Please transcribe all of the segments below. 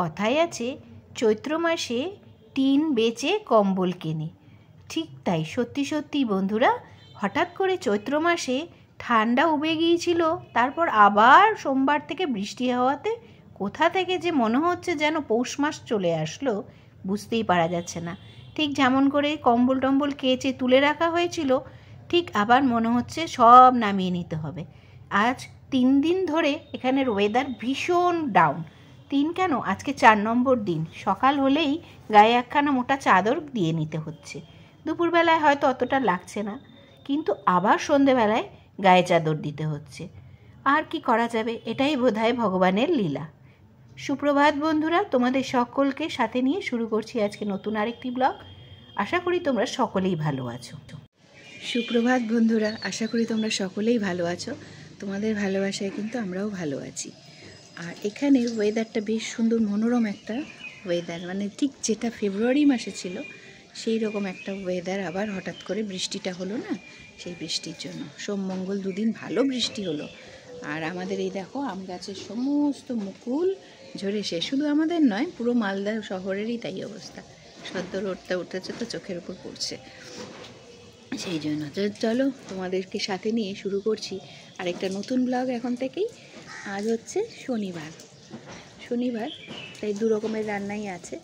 কথায় আছে চৈত্র মাসে টিন বেচে কম্বল কেনে। ঠিক তাই, সত্যি সত্যি বন্ধুরা, হঠাৎ করে চৈত্র মাসে ঠান্ডা উবে গিয়েছিল, তারপর আবার সোমবার থেকে বৃষ্টি হওয়াতে কোথা থেকে যে মনে হচ্ছে যেন পৌষ মাস চলে আসলো, বুঝতেই পারা যাচ্ছে না। ঠিক যেমন করে কম্বল টম্বল কেচে তুলে রাখা হয়েছিল, ঠিক আবার মনে হচ্ছে সব নামিয়ে নিতে হবে। আজ 3 দিন ধরে এখানের ওয়েদার ভীষণ ডাউন। 3 কেন, আজকে 4 নম্বর দিন। সকাল হলেই গায়ে একখানা মোটা চাদর দিয়ে নিতে হচ্ছে। দুপুরবেলায় হয়তো অতটা লাগছে না, কিন্তু আবার সন্ধেবেলায় গায়ে চাদর দিতে হচ্ছে। আর কি করা যাবে, এটাই বোধহয় ভগবানের লীলা। সুপ্রভাত বন্ধুরা, তোমাদের সকলকে সাথে নিয়ে শুরু করছি আজকে নতুন আরেকটি ব্লগ। আশা করি তোমরা সকলেই ভালো আছো। সুপ্রভাত বন্ধুরা, আশা করি তোমরা সকলেই ভালো আছো। তোমাদের ভালোবাসায় কিন্তু আমরাও ভালো আছি। আর এখানে ওয়েদারটা বেশ সুন্দর, মনোরম একটা ওয়েদার, মানে ঠিক যেটা ফেব্রুয়ারি মাসে ছিল সেই রকম একটা ওয়েদার। আবার হঠাৎ করে বৃষ্টিটা হলো না, সেই বৃষ্টির জন্য সোম মঙ্গল 2 দিন ভালো বৃষ্টি হলো। আর আমাদের এই দেখো আম গাছের সমস্ত মুকুল ঝরে শেষ। শুধু আমাদের নয়, পুরো মালদা শহরেরই তাই অবস্থা। সদ্য রোদটা উঠেছে তো চোখের উপর পড়ছে, সেই জন্য চলো তোমাদেরকে সাথে নিয়ে শুরু করছি আরেকটা নতুন ব্লগ এখন থেকেই। আজ হচ্ছে শনিবার, তাই 2 রকমের রান্নাই আছে,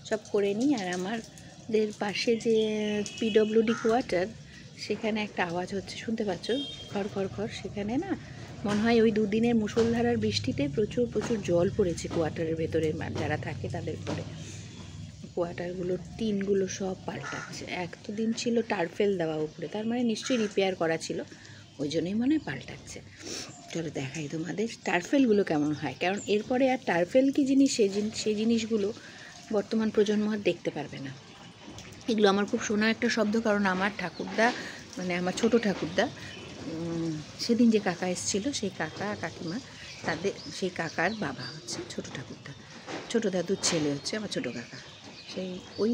সব করে নিই। আর আমাদের পাশে যে পিডব্লিউডি কোয়ার্টার, সেখানে একটা আওয়াজ হচ্ছে, শুনতে পাচ্ছ, খড় খড় খড়। সেখানে না মনে হয় ওই 2 দিনের মুষলধারার বৃষ্টিতে প্রচুর প্রচুর জল পড়েছে কোয়ার্টারের ভেতরে, যারা থাকে তাদের পরে। কোয়ার্টারগুলোর টিনগুলো সব পাল্টাচ্ছে। এক তো দিন ছিল টারফেল দেওয়া উপরে, তার মানে নিশ্চয়ই রিপেয়ার করা ছিল, ওই জন্যই মনে হয় পাল্টাচ্ছে। চলো দেখাই তোমাদের টারফেলগুলো কেমন হয়, কারণ এরপরে আর টারফেল কী জিনিস সেই জিনিসগুলো বর্তমান প্রজন্ম আর দেখতে পারবে না। এগুলো আমার খুব শোনা একটা শব্দ, কারণ আমার ঠাকুরদা, মানে আমার ছোটো ঠাকুরদা, সেদিন যে কাকা এসেছিল, সেই কাকা কাকিমা, তাদের সেই কাকার বাবা হচ্ছে ছোটো ঠাকুরদা, ছোটো দাদুর ছেলে হচ্ছে আমার ছোটো কাকা। সেই ওই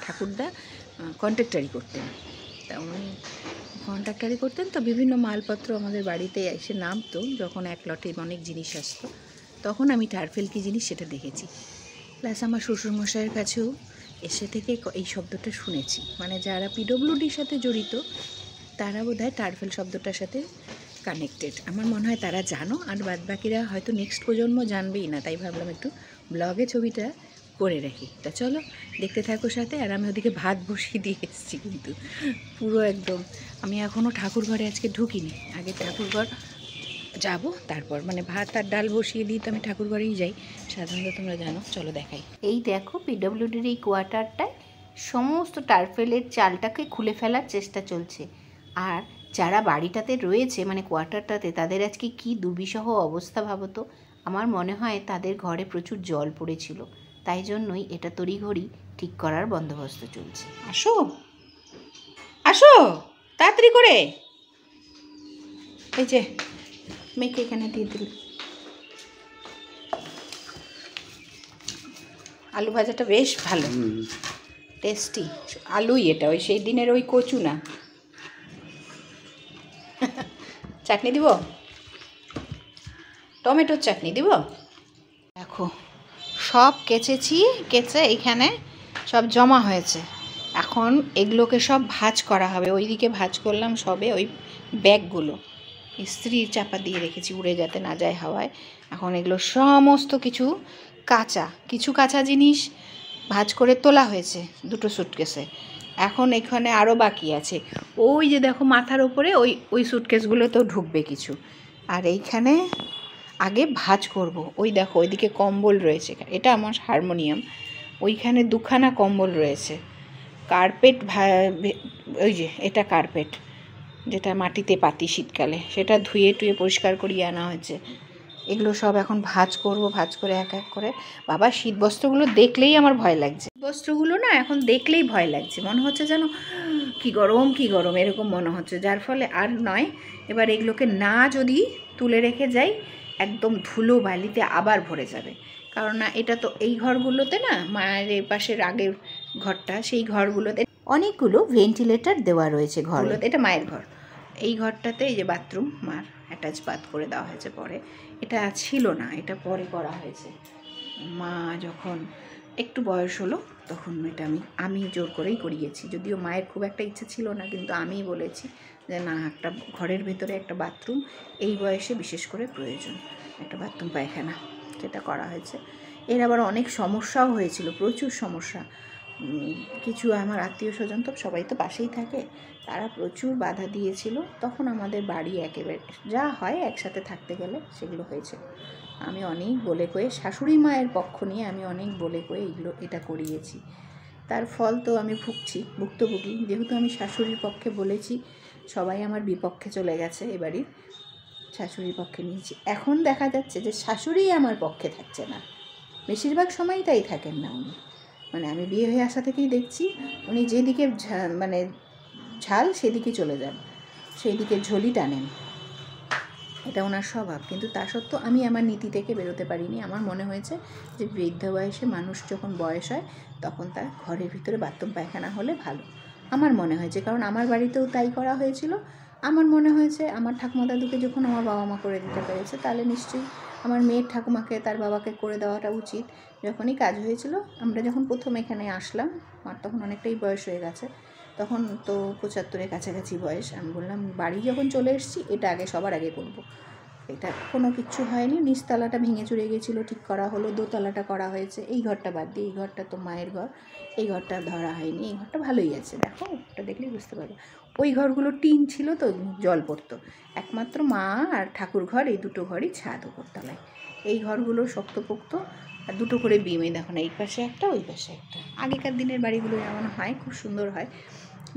ঠাকুরদা কন্ট্রাক্টারি করতেন, তা উনি কন্ট্রাক্টারি করতেন, তো বিভিন্ন মালপত্র আমাদের বাড়িতে এসে নামতো। যখন এক লটে অনেক জিনিস আসতো, তখন আমি টারফেল কী জিনিস সেটা দেখেছি। প্লাস আমার শ্বশুরমশাইয়ের কাছেও এসে থেকে এই শব্দটা শুনেছি, মানে যারা পিডব্লিউডির সাথে জড়িত তারা বোধহয় টারফেল শব্দটার সাথে কানেক্টেড। আমার মনে হয় তারা জানো, আর বাদবাকিরা হয়তো নেক্সট প্রজন্ম জানবেই না, তাই ভাবলাম একটু ব্লগে ছবিটা করে রাখি। তা চলো দেখতে থাকো সাথে। আর আমি ওদিকে ভাত বসিয়ে দিয়ে এসেছি, কিন্তু পুরো একদম, আমি এখনও ঠাকুর ঘরে আজকে ঢুকিনি। আগে ঠাকুর ঘর যাবো, তারপর মানে ভাত আর ডাল বসিয়ে দিই, তো আমি ঠাকুর ঘরেই যাই সাধারণত, তোমরা জানো। চলো দেখাই। এই দেখো পিডব্লিউডির এই কোয়ার্টারটায় সমস্ত টারফেলের চালটাকে খুলে ফেলার চেষ্টা চলছে। আর যারা বাড়িটাতে রয়েছে, মানে কোয়ার্টারটাতে, তাদের আজকে কী দুর্বিষহ অবস্থা ভাবো তো। আমার মনে হয় তাদের ঘরে প্রচুর জল পড়েছিল, তাই জন্যই এটা তড়িঘড়ি ঠিক করার বন্দোবস্ত চলছে। আসো আসো তাড়াতাড়ি করে, এই যে মেয়েকে এখানে দিয়ে দিল। আলু ভাজাটা বেশ ভালো, টেস্টি আলুই এটা, ওই সেই দিনের ওই কচু না। চাটনি দিব, টমেটোর চাটনি দিব। দেখো সব কেচেছি, কেচে এইখানে সব জমা হয়েছে। এখন এগুলোকে সব ভাঁজ করা হবে। ওইদিকে ভাঁজ করলাম সবে ওই ব্যাগগুলো, ইস্ত্রির চাপা দিয়ে রেখেছি উড়ে যাতে না যায় হাওয়ায়। এখন এগুলো সমস্ত কিছু কাঁচা জিনিস ভাঁজ করে তোলা হয়েছে 2টো সুটকেসে। এখন এখানে আরও বাকি আছে, ওই যে দেখো মাথার উপরে ওই সুটকেসগুলোতেও ঢুকবে কিছু। আর এইখানে আগে ভাঁজ করব। ওই দেখো ওইদিকে কম্বল রয়েছে, এটা আমার হারমোনিয়াম, ওইখানে 2খানা কম্বল রয়েছে। কার্পেট, ওই যে এটা কার্পেট, যেটা মাটিতে পাতি শীতকালে, সেটা ধুয়ে টুয়ে পরিষ্কার করিয়ে আনা হয়েছে। এগুলো সব এখন ভাঁজ করব, ভাঁজ করে এক এক করে। বাবা, শীত বস্ত্রগুলো দেখলেই আমার ভয় লাগছে। বস্ত্রগুলো না এখন দেখলেই ভয় লাগছে, মনে হচ্ছে যেন কি গরম এরকম মনে হচ্ছে। যার ফলে আর নয়, এবার এগুলোকে না যদি তুলে রেখে যাই, একদম ধুলো বালিতে আবার ভরে যাবে। কারণ না, এটা তো এই ঘরগুলোতে না, মায়ের পাশের আগের ঘরটা, সেই ঘরগুলোতে অনেকগুলো ভেন্টিলেটর দেওয়া রয়েছে ঘরগুলোতে। এটা মায়ের ঘর, এই ঘরটাতে এই যে বাথরুম মার অ্যাটাচ বাথ করে দেওয়া হয়েছে পরে, এটা ছিল না, এটা পরে করা হয়েছে। মা যখন একটু বয়স হলো তখন এটা আমি জোর করেই করিয়েছি, যদিও মায়ের খুব একটা ইচ্ছে ছিল না, কিন্তু আমিই বলেছি যে না, একটা ঘরের ভেতরে একটা বাথরুম এই বয়সে বিশেষ করে প্রয়োজন, একটা বাথরুম পায়খানা, সেটা করা হয়েছে। এর আবার অনেক সমস্যাও হয়েছিল, প্রচুর সমস্যা। কিছু আমার আত্মীয় স্বজন তো সবাই তো পাশেই থাকে, তারা প্রচুর বাধা দিয়েছিল। তখন আমাদের বাড়ি একেবারে যা হয় একসাথে থাকতে গেলে সেগুলো হয়েছিল। আমি অনেক বলে কয়ে, শাশুড়ি মায়ের পক্ষ নিয়ে আমি অনেক বলে কয়ে এটা করিয়েছি। তার ফল তো আমি ভুক্তভোগী। যেহেতু আমি শাশুড়ির পক্ষে বলেছি, সবাই আমার বিপক্ষে চলে গেছে, এবারই শাশুড়ির পক্ষে নিয়েছি। এখন দেখা যাচ্ছে যে শাশুড়ি আমার পক্ষে থাকছে না, বেশিরভাগ সময়ই তাই থাকেন না উনি। মানে আমি বিয়ে হয়ে আসা থেকেই দেখছি উনি যেদিকে মানে ঝাল সেদিকে চলে যান, সেই দিকে ঝোলি টানেন, এটা ওনার স্বভাব। কিন্তু তা সত্ত্বেও আমি আমার নীতি থেকে বেরোতে পারিনি। আমার মনে হয়েছে যে বৃদ্ধ বয়সে মানুষ যখন বয়স হয় তখন তার ঘরের ভিতরে বাথরুম পায়খানা হলে ভালো, আমার মনে হয়েছে। কারণ আমার বাড়িতেও তাই করা হয়েছিল। আমার মনে হয়েছে আমার ঠাকুমা দাদুকে যখন আমার বাবা মা করে দিতে পেরেছে, তাহলে নিশ্চয়ই আমার মেয়ের ঠাকুমাকে তার বাবাকে করে দেওয়াটা উচিত। যখনই কাজ হয়েছিল, আমরা যখন প্রথম এখানে আসলাম, আমার তখন অনেকটাই বয়স হয়ে গেছে, তখন তো 75-এর কাছাকাছি বয়স। আমি বললাম বাড়ি যখন চলে এসেছি এটা আগে সবার আগে করব। এটা কোনো কিচ্ছু হয়নি, নিচতলাটা ভেঙে চুরে গেছিলো, ঠিক করা হলো, দোতলাটা করা হয়েছে। এই ঘরটা বাদ দিয়ে, এই ঘরটা তো মায়ের ঘর, এই ঘরটা ধরা হয়নি, এই ঘরটা ভালোই আছে, দেখো ওটা দেখলেই বুঝতে পারবে। ওই ঘরগুলো টিন ছিল তো জল পড়তো, একমাত্র মা আর ঠাকুর ঘর, এই দুটো ঘরই ছাদ উপরতলায়। এই ঘরগুলো শক্তপোক্ত, আর দুটো করে বিম, এই দেখো না, এই পাশে একটা ওই পাশে একটা। আগেকার দিনের বাড়িগুলো যেমন হয়, খুব সুন্দর হয়,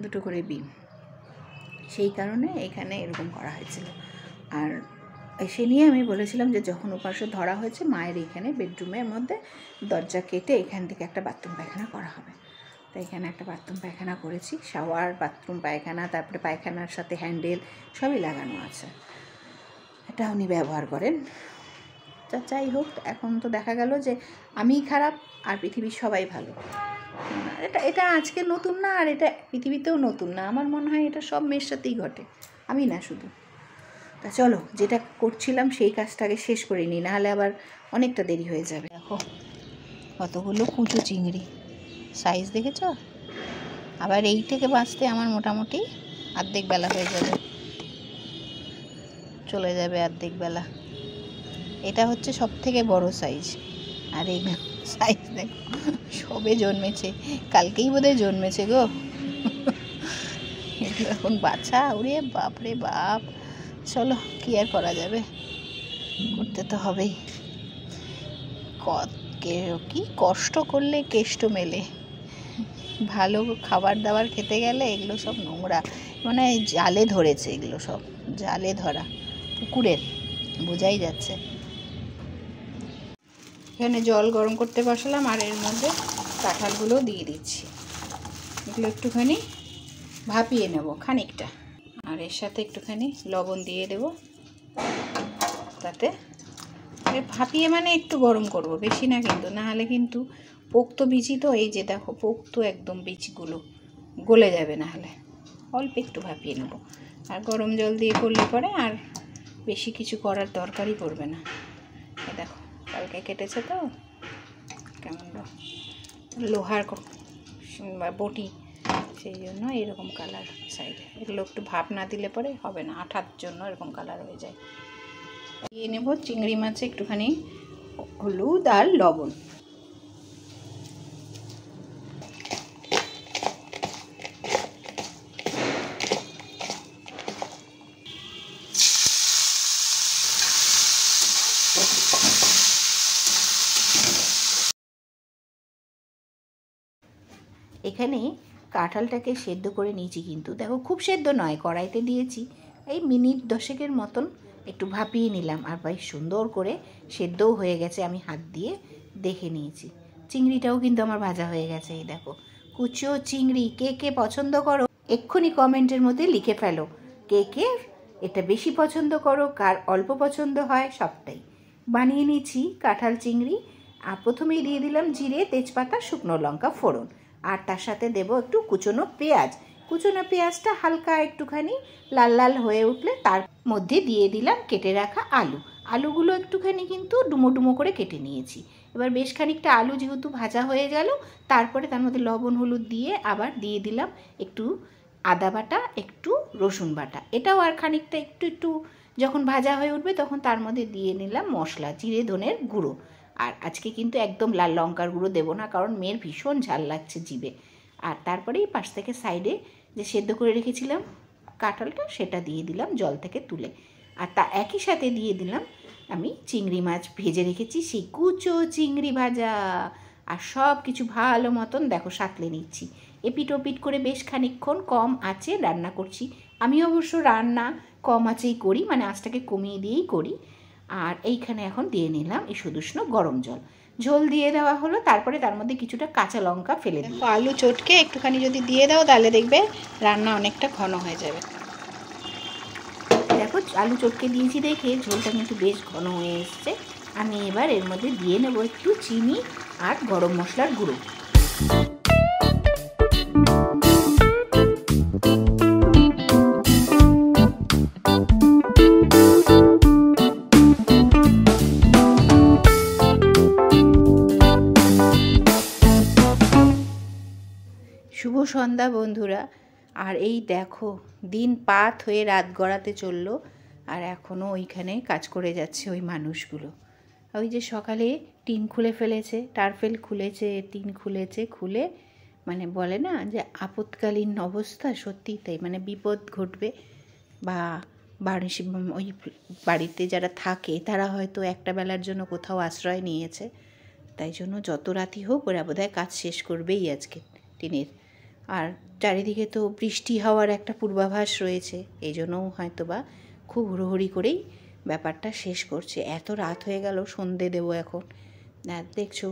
দুটো করে বিম, সেই কারণে এখানে এরকম করা হয়েছিল। আর সে নিয়ে আমি বলেছিলাম যে যখন ওপাশে ধরা হয়েছে, মায়ের এইখানে বেডরুমের মধ্যে দরজা কেটে এখান থেকে একটা বাথরুম পায়খানা করা হবে। তো এখানে একটা বাথরুম পায়খানা করেছি, শাওয়ার, বাথরুম পায়খানা, তারপরে পায়খানার সাথে হ্যান্ডেল সবই লাগানো আছে, এটা উনি ব্যবহার করেন। তা যাই হোক, এখন তো দেখা গেল যে আমিই খারাপ আর পৃথিবীর সবাই ভালো। এটা আজকে নতুন না, আর এটা পৃথিবীতেও নতুন না। আমার মনে হয় এটা সব মেয়ের সাথেই ঘটে, আমি না শুধু। তা চলো, যেটা করছিলাম সেই কাজটাকে শেষ করে নিই, নাহলে আবার অনেকটা দেরি হয়ে যাবে। দেখো কতগুলো কুচো চিংড়ি, সাইজ দেখেছ? আবার এই থেকে বাঁচতে আমার মোটামুটি অর্ধেক বেলা হয়ে যাবে, চলে যাবে অর্ধেক বেলা। এটা হচ্ছে সব থেকে বড় সাইজ, আর এই সাইজ দেখো সবে জন্মেছে, কালকেই বোধহয় জন্মেছে গো। এগুলো এখন বাছা, ওরে বাপরে বাপ। চলো, কি আর করা যাবে, করতে তো হবেই। কি কষ্ট করলে কেষ্ট মেলে। ভালো খাবার দাবার খেতে গেলে এগুলো সব নোংরা, মানে জালে ধরেছে, এগুলো সব জালে ধরা, পুকুরের, বোঝাই যাচ্ছে। এখানে জল গরম করতে বসালাম, আর এর মধ্যে কাঁঠালগুলো দিয়ে দিচ্ছি। এগুলো একটুখানি ভাপিয়ে নেব খানিকটা, আর এর সাথে একটুখানি লবণ দিয়ে দেব, তাতে ভাপিয়ে মানে একটু গরম করব, বেশি না কিন্তু, না হলে কিন্তু পোক্ত বিচি তো, এই যে দেখো পোক্ত একদম বীজগুলো গলে যাবে, না হলে অল্প একটু ভাপিয়ে নেব। আর গরম জল দিয়ে করলে পরে আর বেশি কিছু করার দরকারই পড়বে না। দেখো কালকে কেটেছে তো, কেমন লোহার বটি, সেই জন্য এরকম কালার সাইডে। এগুলো একটু ভাপ না দিলে পরে হবে না, আঠার জন্য এরকম কালার হয়ে যায়। দিয়ে নেব চিংড়ি মাছে একটুখানি হলুদ আর লবণ। এখানে কাঁঠালটাকে সেদ্ধ করে নিয়েছি, কিন্তু দেখো খুব সেদ্ধ নয়, কড়াইতে দিয়েছি, এই মিনিট 10-এর মতন একটু ভাপিয়ে নিলাম, আর বেশ সুন্দর করে সেদ্ধও হয়ে গেছে। আমি হাত দিয়ে দেখে নিয়েছি। চিংড়িটাও কিন্তু আমার ভাজা হয়ে গেছে, এই দেখো কুচো চিংড়ি। কে কে পছন্দ করো এক্ষুনি কমেন্টের মধ্যে লিখে ফেলো, কে কে এটা বেশি পছন্দ করো, কার অল্প পছন্দ হয়, সবটাই বানিয়ে নিয়েছি কাঁঠাল চিংড়ি। আর প্রথমেই দিয়ে দিলাম জিরে, তেজপাতা, শুকনো লঙ্কা ফোড়ন, আর তার সাথে দেব একটু কুচনো পেঁয়াজ। কুচনো পেঁয়াজটা হালকা একটুখানি লাল লাল হয়ে উঠলে তার মধ্যে দিয়ে দিলাম কেটে রাখা আলু। আলুগুলো একটুখানি কিন্তু ডুমো ডুমো করে কেটে নিয়েছি। এবার বেশ খানিকটা আলু যেহেতু ভাজা হয়ে গেল, তারপরে তার মধ্যে লবণ হলুদ দিয়ে আবার দিয়ে দিলাম একটু আদা বাটা, একটু রসুন বাটা। এটাও আর খানিকটা একটু যখন ভাজা হয়ে উঠবে তখন তার মধ্যে দিয়ে নিলাম মশলা, জিরে ধনের গুঁড়ো। আর আজকে কিন্তু একদম লাল লঙ্কার গুঁড়ো দেবো না, কারণ মেয়ের ভীষণ ঝাল লাগছে জিভে। আর তারপরেই পাশ থেকে সাইডে যে সেদ্ধ করে রেখেছিলাম কাঁঠালটা, সেটা দিয়ে দিলাম জল থেকে তুলে। আর তা একই সাথে দিয়ে দিলাম আমি চিংড়ি মাছ ভেজে রেখেছি, সেই কুচো চিংড়ি ভাজা। আর সব কিছু ভালো মতন দেখো সাঁতলে নিচ্ছি, এপিট ওপিট করে বেশ খানিকক্ষণ কম আঁচে রান্না করছি। আমি অবশ্য রান্না কম আঁচেই করি, মানে আঁচটাকে কমিয়ে দিয়েই করি। আর এইখানে এখন দিয়ে নিলাম এই সুদুষ্ণ গরম জল, ঝোল দিয়ে দেওয়া হলো। তারপরে তার মধ্যে কিছুটা কাঁচা লঙ্কা ফেলে দেবো। আলু চটকে একটুখানি যদি দিয়ে দাও তাহলে দেখবে রান্না অনেকটা ঘন হয়ে যাবে। দেখো আলু চটকে দিয়েছি দেখে ঝোলটা কিন্তু বেশ ঘন হয়ে এসছে। আমি এবার এর মধ্যে দিয়ে নেব একটু চিনি আর গরম মশলার গুঁড়ো। শুভ সন্ধ্যা বন্ধুরা। আর এই দেখো দিন পাত হয়ে রাত গড়াতে চললো, আর এখনও ওইখানে কাজ করে যাচ্ছে ওই মানুষগুলো। ওই যে সকালে টিন খুলে ফেলেছে, টারফেল খুলেছে, টিন খুলেছে, খুলে মানে বলে না যে আপৎকালীন অবস্থা, সত্যিই তাই, মানে বিপদ ঘটবে বা ওই বাড়িতে যারা থাকে তারা হয়তো একটা বেলার জন্য কোথাও আশ্রয় নিয়েছে, তাই জন্য যত রাতই হোক ওরা বোধহয় কাজ শেষ করবেই আজকে টিনের। আর চারিদিকে তো বৃষ্টি হওয়ার একটা পূর্বাভাস রয়েছে, এই জন্যও হয়তো বা খুব হুড়োহুড়ি করেই ব্যাপারটা শেষ করছে। এত রাত হয়ে গেল, সন্ধে দেবো এখন। দেখছো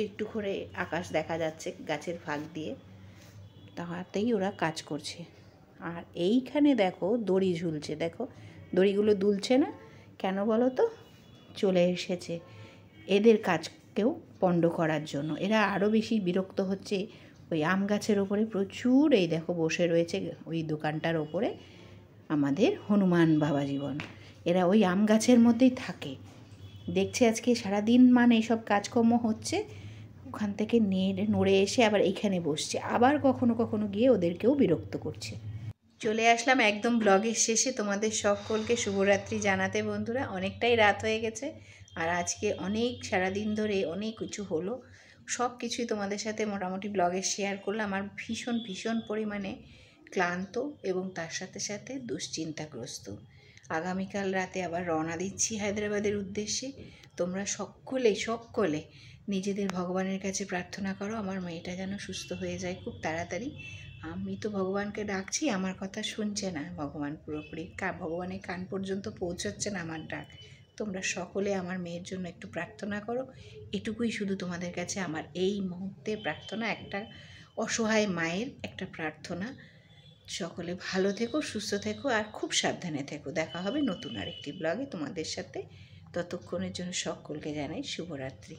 একটু করে আকাশ দেখা যাচ্ছে গাছের ফাঁক দিয়ে, তাতেই ওরা কাজ করছে। আর এইখানে দেখো দড়ি ঝুলছে, দেখো দড়িগুলো দুলছে না কেন বলো তো? চলে এসেছে এদের কাজকেও পণ্ড করার জন্য। এরা আরও বেশি বিরক্ত হচ্ছে ওই আম গাছের ওপরে প্রচুর, এই দেখো বসে রয়েছে ওই দোকানটার ওপরে আমাদের হনুমান বাবা জীবন। এরা ওই আম গাছের মধ্যেই থাকে, দেখছে আজকে সারাদিন মানে এইসব কাজকর্ম হচ্ছে, ওখান থেকে নড়ে এসে আবার এইখানে বসছে, আবার কখনো কখনো গিয়ে ওদেরকেও বিরক্ত করছে। চলে আসলাম একদম ব্লগের শেষে, তোমাদের সকলকে শুভরাত্রি জানাতে বন্ধুরা। অনেকটাই রাত হয়ে গেছে, আর আজকে অনেক সারাদিন ধরে অনেক কিছু হলো, সব কিছুই তোমাদের সাথে মোটামুটি ব্লগে শেয়ার করলাম। আর ভীষণ পরিমাণে ক্লান্ত এবং তার সাথে সাথে দুশ্চিন্তাগ্রস্ত। আগামীকাল রাতে আবার রওনা দিচ্ছি হায়দ্রাবাদের উদ্দেশ্যে। তোমরা সকলে নিজেদের ভগবানের কাছে প্রার্থনা করো আমার মেয়েটা যেন সুস্থ হয়ে যায় খুব তাড়াতাড়ি। আমি তো ভগবানকে ডাকছি, আমার কথা শুনছে না ভগবান, পুরোপুরি ভগবানের কান পর্যন্ত পৌঁছচ্ছে না আমার ডাক। তোমরা সকলে আমার মেয়ের জন্য একটু প্রার্থনা করো, এটুকুই শুধু তোমাদের কাছে আমার এই মুহূর্তে প্রার্থনা, একটা অসহায় মায়ের একটা প্রার্থনা। সকলে ভালো থেকো, সুস্থ থেকো, আর খুব সাবধানে থেকো। দেখা হবে নতুন আরেকটি ব্লগে তোমাদের সাথে। ততক্ষণের জন্য সকলকে জানাই শুভরাত্রি।